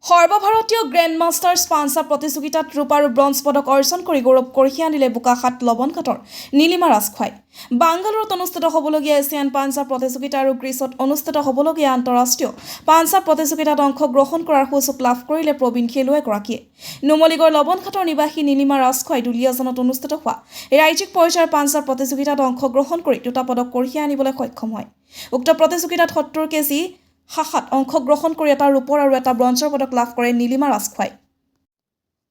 সৰ্বভাৰতীয় গ্ৰেণ্ডমাষ্টাৰ্ছ পাঞ্চা প্ৰতিযোগিতাত ৰূপা আৰু ব্ৰঞ্জ পদক অৰ্জন কৰি গৌৰৱ কঢ়িয়াই আনিলে বোকাখাত লবণঘাটৰ নীলিমা ৰাজখোৱাই। বাংগালুৰুত অনুষ্ঠিত হ'বলগীয়া এছিয়ান পাঞ্চা প্ৰতিযোগিতা আৰু গ্ৰীচত অনুষ্ঠিত হ'বলগীয়া আন্তঃৰাষ্ট্ৰীয় পাঞ্চা প্ৰতিযোগিতাত অংশগ্ৰহণ কৰাৰ সুযোগ লাভ কৰিলে প্ৰবীণ খেলুৱৈগৰাকীয়ে। নুমলীগড় লবণঘাটৰ নিবাসী নীলিমা ৰাজখোৱাই দুলীয়াজানত অনুষ্ঠিত হোৱা ৰাজ্যিক পৰ্যায়ৰ পাঞ্চা প্ৰতিযোগিতাত অংশগ্ৰহণ কৰি 2টা পদক কঢ়িয়াই আনিবলৈ সক্ষম হয়। উক্ত প্ৰতিযোগিতাত 70 কেজি শাখাত অংশগ্ৰহণ কৰি 1টা ৰূপৰ আৰু 1টা ব্ৰঞ্জৰ পদক লাভ কৰে নীলিমা ৰাজখোৱাই।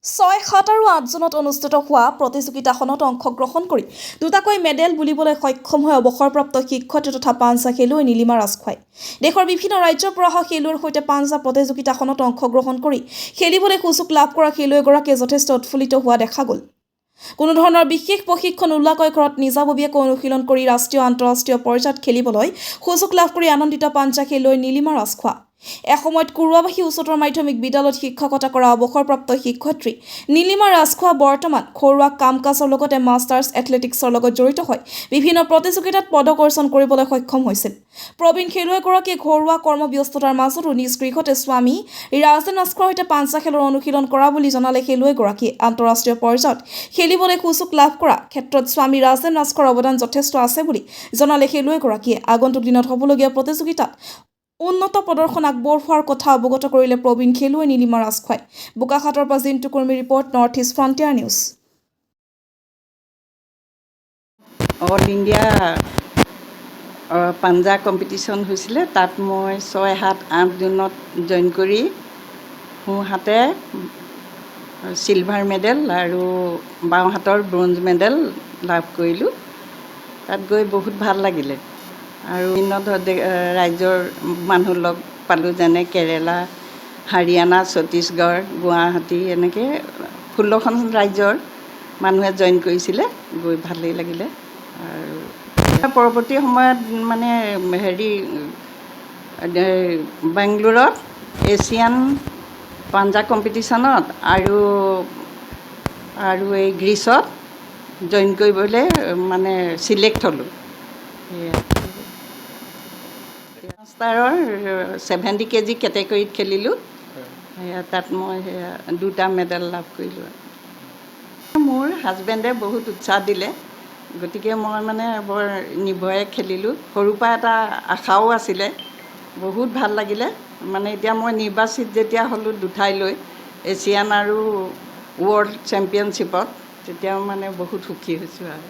6, 7 আৰু 8 জুনত অনুষ্ঠিত হোৱা প্ৰতিযোগিতাখনত অংশগ্ৰহণ কৰি 2টাকৈ মেডেল বুলিবলৈ সক্ষম হৈ অৱসৰপ্ৰাপ্ত শিক্ষয়িত্ৰী তথা পাঞ্চা খেলুৱৈ নীলিমা ৰাজখোৱাই। দেশৰ বিভিন্ন ৰাজ্যৰ পৰা অহা খেলুৱৈৰ সৈতে পাঞ্চা প্ৰতিযোগিতাখনত অংশগ্ৰহণ কৰি খেলিবলৈ সুযোগ লাভ কৰা খেলুৱৈগৰাকীয়ে যথেষ্ট উৎফুল্লিত হোৱা দেখা গ'ল। কোনো ধৰণৰ বিশেষ প্ৰশিক্ষণ নোলোৱাকৈ ঘৰত নিজাববীয়াকৈ অনুশীলন কৰি ৰাষ্ট্ৰীয় আন্তঃৰাষ্ট্ৰীয় পৰ্যায়ত খেলিবলৈ সুযোগ লাভ কৰি আনন্দিত পাঞ্চা খেলুৱৈ নীলিমা ৰাজখোৱা। এসময়ত কুৰুৱাবাসী উচ্চতৰ মাধ্যমিক বিদ্যালয়ত শিক্ষকতা কৰা অৱসৰপ্ৰাপ্ত শিক্ষয়িত্ৰী নীলিমা ৰাজখোৱা বৰ্তমান ঘৰুৱা কাম কাজৰ লগতে মাষ্টাৰ্ছ এথলেটিক্সৰ লগত জড়িত হৈ বিভিন্ন প্ৰতিযোগিতাত পদক অৰ্জন কৰিবলৈ সক্ষম হৈছিল। প্ৰবীণ খেলুৱৈগৰাকীয়ে ঘৰুৱা কৰ্মব্যস্ততাৰ মাজতো নিজ গৃহতে স্বামী ৰাজেন ৰাজখোৱাৰ সৈতে পাঞ্চা খেলৰ অনুশীলন কৰা বুলি জনালে খেলুৱৈগৰাকীয়ে। আন্তঃৰাষ্ট্ৰীয় পৰ্যায়ত খেলিবলৈ সুযোগ লাভ কৰা ক্ষেত্ৰত স্বামী ৰাজেন ৰাজখোৱাৰ অৱদান যথেষ্ট আছে বুলি জনালে খেলুৱৈগৰাকীয়ে। আগন্তুক দিনত হ'বলগীয়া প্ৰতিযোগিতাত উন্নত প্ৰদৰ্শন আগবঢ়োৱাৰ কথা অৱগত কৰিলে প্ৰবীণ খেলুৱৈ নীলিমা ৰাজখোৱাই। বোকাখাতৰ পৰা জিন্তু কৰ্মী report, north east frontier news. All India পাঞ্জা কম্পিটিশ্যন হৈছিলে, তাত মই 6, 7, 8 জুনত জইন কৰি সোঁহাতে চিলভাৰ মেডেল আৰু বাওঁহাতৰ ব্ৰঞ্জ মেডেল লাভ কৰিলোঁ। তাত গৈ বহুত ভাল লাগিলে আৰু বিভিন্ন ৰাজ্যৰ মানুহ লগ পালোঁ, যেনে কেৰেলা, হাৰিয়ানা, ছত্তীশগড়, গুৱাহাটী, এনেকৈ 16খন ৰাজ্যৰ মানুহে জইন কৰিছিলে। গৈ ভালেই লাগিলে। আৰু পৰৱৰ্তী সময়ত মানে বেংগলোৰত এছিয়ান পাঞ্জা কম্পিটিশ্যনত আৰু এই গ্ৰীচত জইন কৰিবলৈ মানে চিলেক্ট হ'লোঁ। মাষ্টাৰৰ 70 কেজি কেটেগৰীত খেলিলোঁ। তাত মই 2টা মেডেল লাভ কৰিলোঁ। মোৰ হাজবেণ্ডে বহুত উৎসাহ দিলে, গতিকে মই মানে বৰ নিৰ্ভয়ে খেলিলোঁ। সৰুৰ পৰা এটা আশাও আছিলে। বহুত ভাল লাগিলে। মানে এতিয়া মই নিৰ্বাচিত যেতিয়া হ'লোঁ 2 ঠাইলৈ, এছিয়ান আৰু ৱৰ্ল্ড চেম্পিয়নশ্বিপত, তেতিয়া মানে বহুত সুখী হৈছোঁ আৰু।